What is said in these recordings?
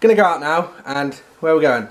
Gonna go out now, and where are we going?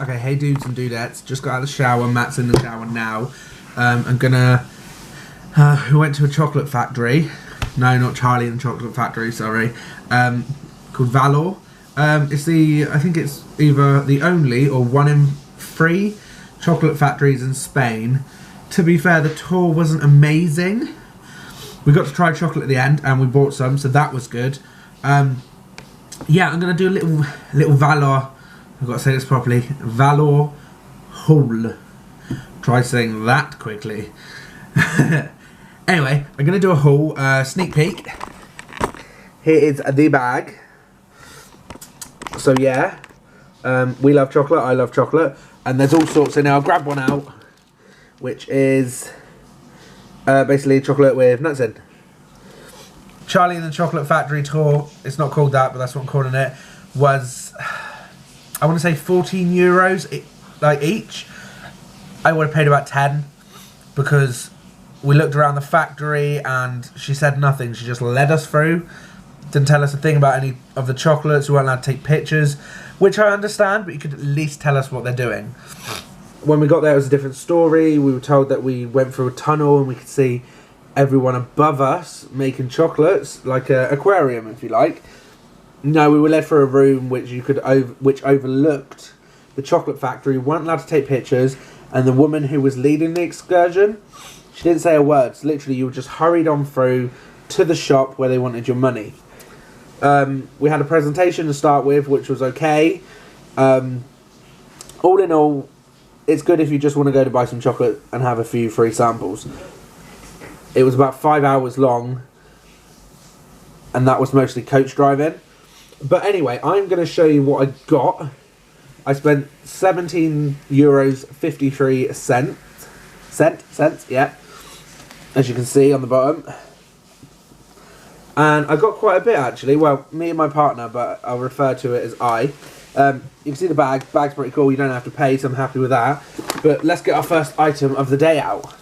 Okay, hey dudes and dudettes, just got out of the shower, Matt's in the shower now. I'm gonna, we went to a chocolate factory, no, not Charlie and the Chocolate Factory, sorry, called Valor. I think it's either the only or one in 3 chocolate factories in Spain. To be fair, the tour wasn't amazing. We got to try chocolate at the end and we bought some, so that was good. Yeah, I'm gonna do a little Valor, I've got to say this properly, Valor haul. Try saying that quickly. Anyway, I'm going to do a haul, sneak peek. Here is the bag. So yeah, we love chocolate, I love chocolate, and there's all sorts in there. I'll grab one out, which is basically chocolate with nuts in. Charlie and the Chocolate Factory tour, it's not called that, but that's what I'm calling it, was, I want to say 14 euros each. I would have paid about 10 because we looked around the factory and she said nothing. She just led us through. Didn't tell us a thing about any of the chocolates. We weren't allowed to take pictures, which I understand, but you could at least tell us what they're doing. When we got there, it was a different story. We were told that we went through a tunnel and we could see everyone above us making chocolates, like an aquarium, if you like. No, we were led through a room which overlooked the chocolate factory. We weren't allowed to take pictures, and the woman who was leading the excursion, she didn't say a word. So literally, you were just hurried on through to the shop where they wanted your money. We had a presentation to start with, which was okay. All in all, it's good if you just want to go to buy some chocolate and have a few free samples. It was about 5 hours long, and that was mostly coach driving. But anyway, I'm going to show you what I got. I spent 17 euros 53 cents, yeah, as you can see on the bottom. And I got quite a bit actually. Well, me and my partner, but I'll refer to it as I. You can see the bag. Bag's pretty cool. You don't have to pay, so I'm happy with that. But let's get our first item of the day out.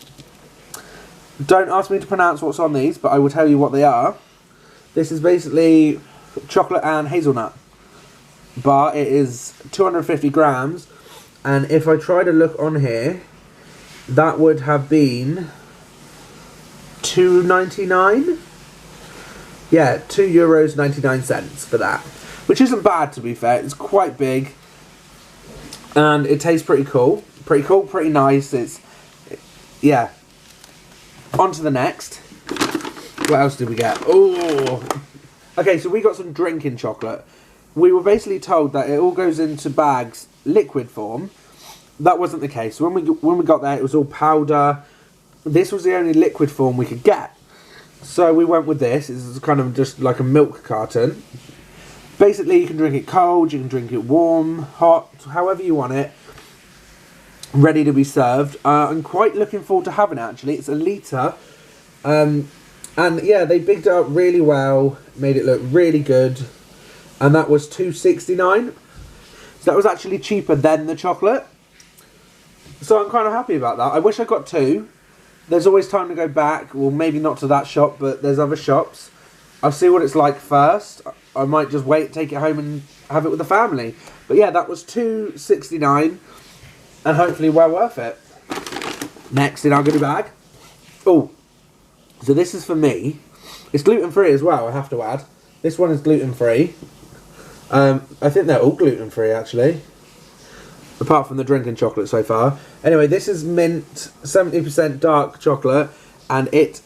Don't ask me to pronounce what's on these, but I will tell you what they are. This is basically chocolate and hazelnut bar. It is 250 grams, and if I try to look on here, that would have been €2.99. Yeah, €2.99 for that, which isn't bad to be fair. It's quite big, and it tastes pretty cool, pretty nice. Yeah. On to the next. What else did we get? Oh. Okay, so we got some drinking chocolate. We were basically told that it all goes into bags, liquid form. That wasn't the case. When we got there, it was all powder. This was the only liquid form we could get. So we went with this. It's kind of just like a milk carton. Basically, you can drink it cold, you can drink it warm, hot, however you want it. Ready to be served. I'm quite looking forward to having it actually. It's a litre. And yeah, they bigged it up really well, made it look really good, and that was $2.69. So that was actually cheaper than the chocolate. So I'm kind of happy about that. I wish I got 2. There's always time to go back. Well, maybe not to that shop, but there's other shops. I'll see what it's like first. I might just wait, take it home and have it with the family. But yeah, that was $2.69 and hopefully well worth it. Next in our goodie bag. Oh, so this is for me. It's gluten-free as well, I have to add. This one is gluten-free. I think they're all gluten-free, actually. Apart from the drinking chocolate so far. Anyway, this is mint, 70% dark chocolate. And it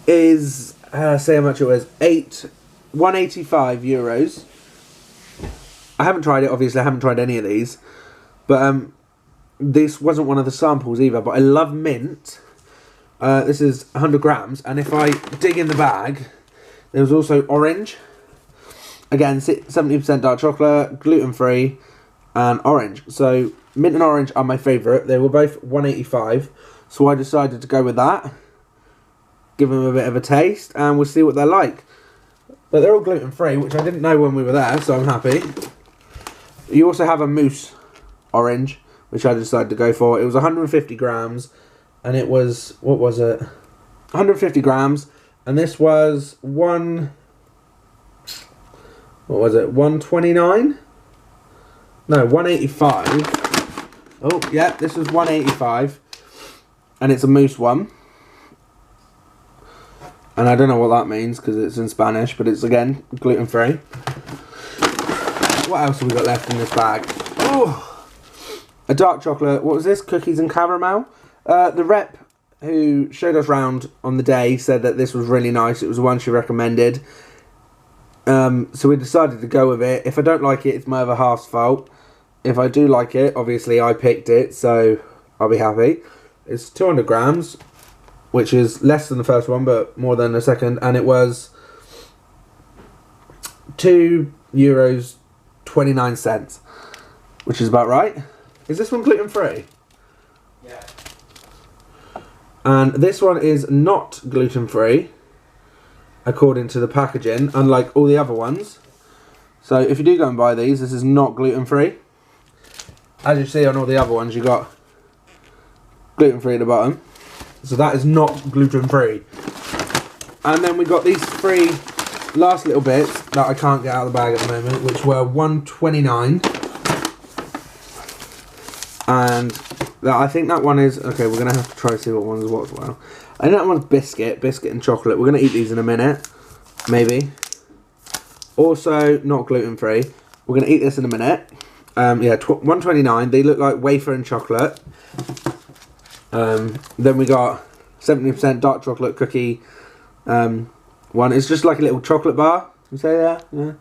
is, say how much it was, 185 euros. I haven't tried it, obviously. I haven't tried any of these. But this wasn't one of the samples either. But I love mint. This is 100 grams. And if I dig in the bag, there was also orange. Again, 70% dark chocolate, gluten-free, and orange. So, mint and orange are my favourite. They were both 185. So I decided to go with that. Give them a bit of a taste. And we'll see what they're like. But they're all gluten-free, which I didn't know when we were there. So I'm happy. You also have a mousse orange, which I decided to go for. It was 150 grams. And it was, what was it? 150 grams. And this was 129? No, 185. Oh, yeah, this was 185. And it's a mousse one. And I don't know what that means because it's in Spanish, but it's, again, gluten-free. What else have we got left in this bag? Oh, a dark chocolate. What was this? Cookies and caramel. The rep who showed us round on the day said that this was really nice. It was the one she recommended. So we decided to go with it. If I don't like it, it's my other half's fault. If I do like it, obviously I picked it, so I'll be happy. It's 200 grams, which is less than the first one, but more than the second. And it was €2.29, which is about right. Is this one gluten-free? Yeah. And this one is not gluten-free, according to the packaging, unlike all the other ones. So if you do go and buy these, this is not gluten-free. As you see on all the other ones, you got gluten-free at the bottom. So that is not gluten-free. And then we got these three last little bits that I can't get out of the bag at the moment, which were 129. And I think that one is, okay, we're going to have to try to see what one is what as well. I think that one's biscuit and chocolate. We're going to eat these in a minute, maybe. Also, not gluten-free. We're going to eat this in a minute. Yeah, 129. They look like wafer and chocolate. Then we got 70% dark chocolate cookie. One. It's just like a little chocolate bar. Can you say that? Yeah.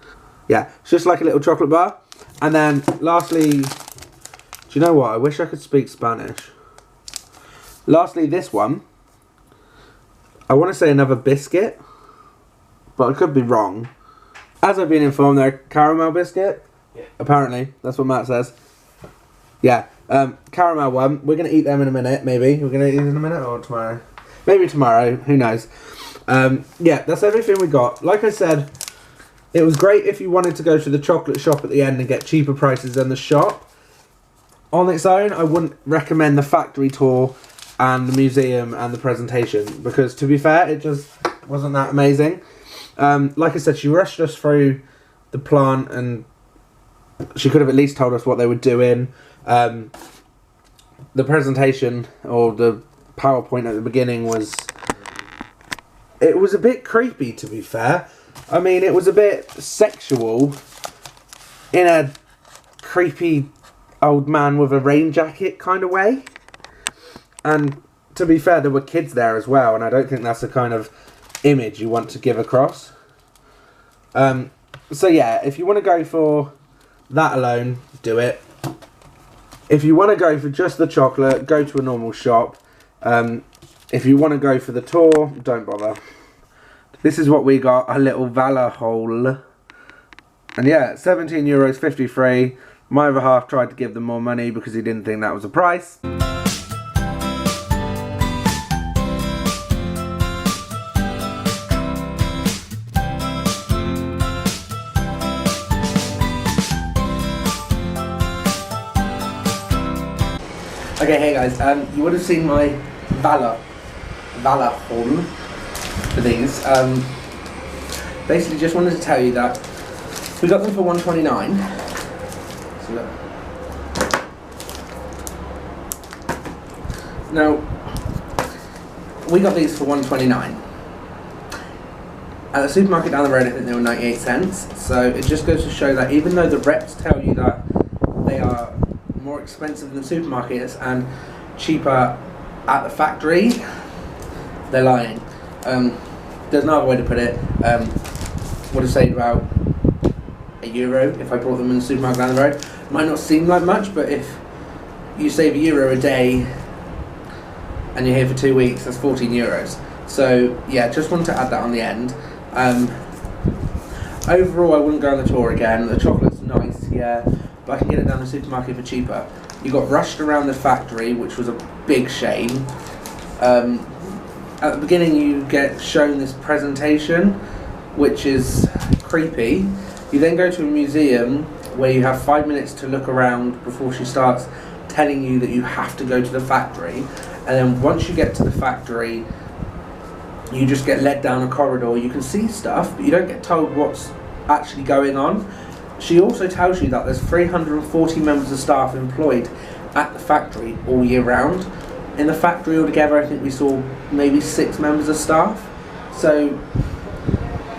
Yeah, it's just like a little chocolate bar. And then, lastly, do you know what? I wish I could speak Spanish. Lastly, this one. I want to say another biscuit, but I could be wrong. As I've been informed, they're a caramel biscuit. Yeah. Apparently, that's what Matt says. Yeah, caramel one. We're going to eat them in a minute, maybe. We're going to eat these in a minute or tomorrow. Maybe tomorrow, who knows. Yeah, that's everything we got. Like I said, it was great if you wanted to go to the chocolate shop at the end and get cheaper prices than the shop. On its own, I wouldn't recommend the factory tour and the museum and the presentation, because to be fair, it just wasn't that amazing. Like I said, she rushed us through the plant and she could have at least told us what they were doing. The presentation or the PowerPoint at the beginning was a bit creepy, to be fair. I mean, it was a bit sexual in a creepy old man with a rain jacket kind of way. And to be fair, there were kids there as well, and I don't think that's the kind of image you want to give across. So yeah, if you want to go for that alone, do it. If you want to go for just the chocolate, go to a normal shop. If you want to go for the tour, don't bother. This is what we got, a little Valor hole. And yeah, €17.53. My other half tried to give them more money because he didn't think that was a price. Okay, hey guys, you would have seen my Valor haul for these. Basically just wanted to tell you that we got them for $129. So look. Now, we got these for $1.29. At the supermarket down the road, I think they were 98 cents. So it just goes to show that even though the reps tell you that they are more expensive than the supermarkets and cheaper at the factory, they're lying. There's no other way to put it. Would have saved about €1 if I bought them in the supermarket down the road. Might not seem like much, but if you save €1 a day and you're here for 2 weeks, that's €14. So yeah, just wanted to add that on the end. Overall, I wouldn't go on the tour again. The chocolate's nice, yeah, but I can get it down the supermarket for cheaper. You got rushed around the factory, which was a big shame. At the beginning, you get shown this presentation, which is creepy. You then go to a museum where you have 5 minutes to look around before she starts telling you that you have to go to the factory. And then once you get to the factory, you just get led down a corridor. You can see stuff, but you don't get told what's actually going on. She also tells you that there's 340 members of staff employed at the factory all year round. In the factory altogether, I think we saw maybe 6 members of staff. So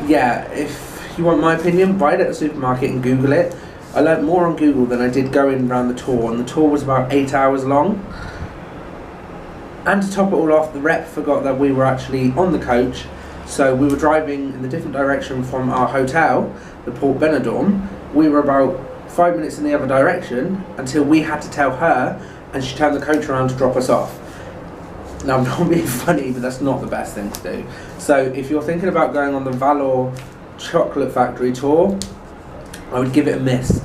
yeah, if you want my opinion, buy it at the supermarket and Google it. I learnt more on Google than I did going around the tour, and the tour was about 8 hours long. And to top it all off, the rep forgot that we were actually on the coach, so we were driving in the different direction from our hotel, the Port Benidorm. We were about 5 minutes in the other direction until we had to tell her, and she turned the coach around to drop us off. Now, I'm not being funny, but that's not the best thing to do. So if you're thinking about going on the Valor chocolate factory tour, I would give it a miss.